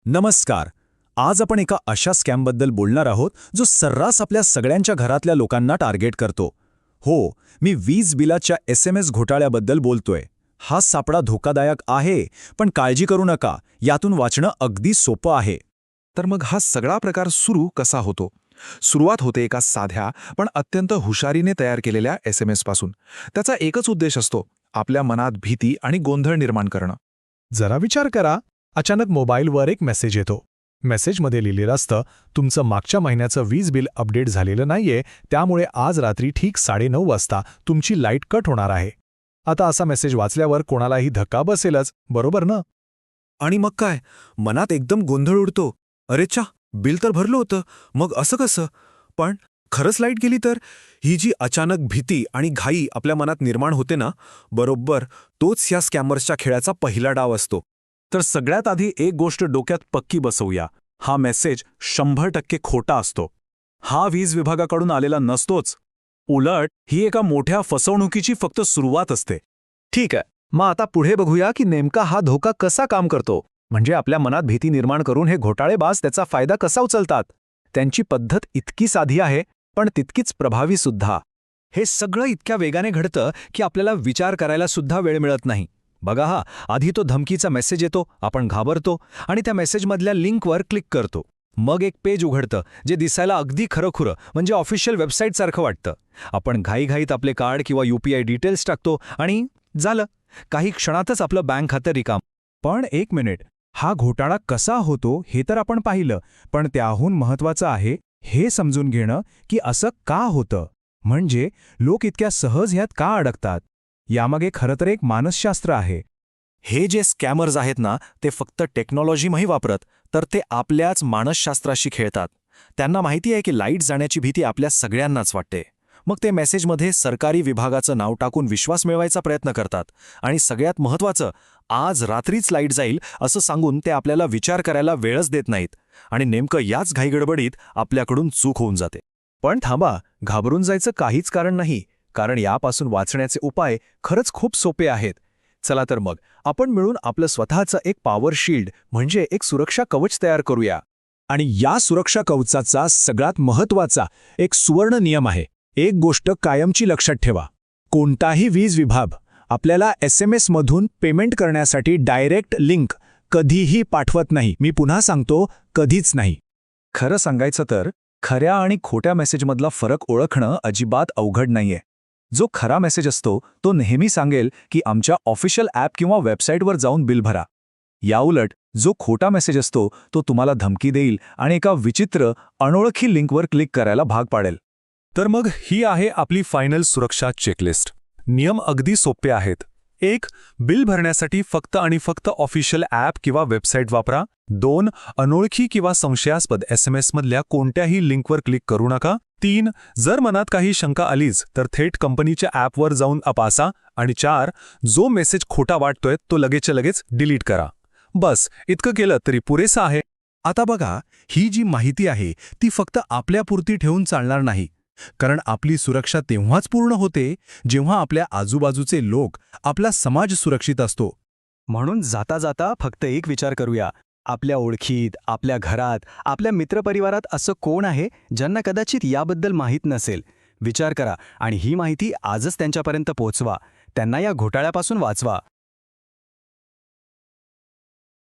नमस्कार. आज आपण एका अशा स्कॅमबद्दल बोलणार आहोत जो सर्रास आपल्या सगळ्यांच्या घरातल्या लोकांना टार्गेट करतो. हो, मी वीज बिलाच्या SMS घोटाळ्याबद्दल बोलतोय. हा सापळा धोकादायक आहे, पण काळजी करू नका, यातून वाचणं अगदी सोपं आहे. तर मग हा सगळा प्रकार सुरू कसा होतो? सुरुवात होते एका साध्या पण अत्यंत हुशारीने तयार केलेल्या SMS पासून. त्याचा एकच उद्देश असतो, आपल्या मनात भीती आणि गोंधळ निर्माण करणं. जरा विचार करा. अचानक मोबाईलवर एक मेसेज येतो. मेसेजमध्ये लिहिलेलं असतं, तुमचं मागच्या महिन्याचं वीज बिल अपडेट झालेलं नाहीये, त्यामुळे आज रात्री ठीक 9:30 वाजता तुमची लाईट कट होणार आहे. आता असा मेसेज वाचल्यावर कोणालाही धक्का बसेलच, बरोबर ना? आणि मग काय, मनात एकदम गोंधळ उडतो. अरे चा, बिल तर भरलं होतं, मग असं कसं? पण खरंच लाईट गेली तर? ही जी अचानक भीती आणि घाई आपल्या मनात निर्माण होते ना, बरोबर तोच या स्कॅमर्सच्या खेळाचा पहिला डाव असतो. तर सगळ्यात आधी एक गोष्ट डोक्यात पक्की बसवूया. हा मेसेज 100% खोटा असतो. हा वीज विभागाकडून आलेला नसतोच. उलट ही एका मोठ्या फसवणुकीची फक्त सुरुवात असते. ठीक आहे, मग आता पुढे बघूया की नेमका हा धोका कसा काम करतो. म्हणजे आपल्या मनात भीती निर्माण करून हे घोटाळेबाज त्याचा फायदा कसा उचलतात. त्यांची पद्धत इतकी साधी आहे, पण तितकीच प्रभावी सुद्धा. हे सगळं इतक्या वेगाने घडतं की आपल्याला विचार करायला सुद्धा वेळ मिळत नाही. बघा हा, आधी तो धमकीचा मेसेज येतो, आपण घाबरतो आणि त्या मेसेजमधल्या लिंकवर क्लिक करतो. मग एक पेज उघडतं जे दिसायला अगदी खरंखुरं म्हणजे ऑफिशियल वेबसाईटसारखं वाटतं. आपण घाईघाईत आपले कार्ड किंवा UPI डिटेल्स टाकतो आणि झालं, काही क्षणातच आपलं बँक खातं रिकाम. पण एक मिनिट, हा घोटाळा कसा होतो हे तर आपण पाहिलं, पण त्याहून महत्त्वाचं आहे हे समजून घेणं की असं का होतं. म्हणजे लोक इतक्या सहज ह्यात का अडकतात. यामागे खरं तर एक मानसशास्त्र आहे. हे जे स्कॅमर्स आहेत ना, ते फक्त टेक्नॉलॉजी नाही वापरत, तर ते आपल्याच मानसशास्त्राशी खेळतात. त्यांना माहिती आहे की लाईट जाण्याची भीती आपल्या सगळ्यांनाच वाटते. मग ते मेसेजमध्ये सरकारी विभागाचं नाव टाकून विश्वास मिळवायचा प्रयत्न करतात. आणि सगळ्यात महत्त्वाचं, आज रात्रीच लाईट जाईल असं सांगून ते आपल्याला विचार करायला वेळच देत नाहीत. आणि नेमकं याच घाईगडबडीत आपल्याकडून चूक होऊन जाते. पण थांबा, घाबरून जायचं काहीच कारण नाही, कारण यापासून वाचण्याचे उपाय खरंच खूप सोपे आहेत. चला तर मग आपण मिळून आपलं स्वतःचं एक पॉवर शील्ड म्हणजे एक सुरक्षा कवच तयार करूया. आणि या सुरक्षा कवचाचा सगळ्यात महत्त्वाचा एक सुवर्ण नियम आहे. एक गोष्ट कायमची लक्षात ठेवा. कोणताही वीज विभाग आपल्याला SMS मधून पेमेंट करण्यासाठी डायरेक्ट लिंक कधीही पाठवत नाही. मी पुन्हा सांगतो, कधीच नाही. खरं सांगायचं तर खऱ्या आणि खोट्या मेसेजमधला फरक ओळखणं अजिबात अवघड नाहीये. जो खरा मेसेज असतो तो नेहमी सांगेल की आमच्या ऑफिशियल ॲप किंवा वेबसाईटवर जाऊन बिल भरा. याउलट जो खोटा मेसेज असतो तो तुम्हाला धमकी देईल आणि एका विचित्र अनोळखी लिंकवर क्लिक करायला भाग पाडेल. तर मग ही आहे आपली फायनल सुरक्षा चेकलिस्ट. नियम अगदी सोपे आहेत. 1. बिल भरण्यासाठी फक्त आणि फक्त ऑफिशियल ॲप किंवा वेबसाईट वापरा. 2. अनोळखी किंवा संशयास्पद SMS मधल्या कोणत्याही लिंकवर क्लिक करू नका. 3. जर मनात काही शंका आलीच तर थेट कंपनीच्या ॲपवर जाऊन तपासा. आणि 4. जो मेसेज खोटा वाटतोय तो लगेचच्या लगेच डिलीट करा. बस इतकं केलं तरी पुरेसं आहे. आता बघा, ही जी माहिती आहे ती फक्त आपल्यापुरती ठेवून चालणार नाही. कारण आपली सुरक्षा तेव्हाच पूर्ण होते जेव्हा आपल्या आजूबाजूचे लोक, आपला समाज सुरक्षित असतो. म्हणून जाता जाता फक्त एक विचार करूया. आपल्या ओळखीत, आपल्या घरात, आपल्या मित्रपरिवारात असं कोण आहे ज्यांना कदाचित याबद्दल माहीत नसेल. विचार करा आणि ही माहिती आजच त्यांच्यापर्यंत पोहोचवा. त्यांना या घोटाळ्यापासून वाचवा.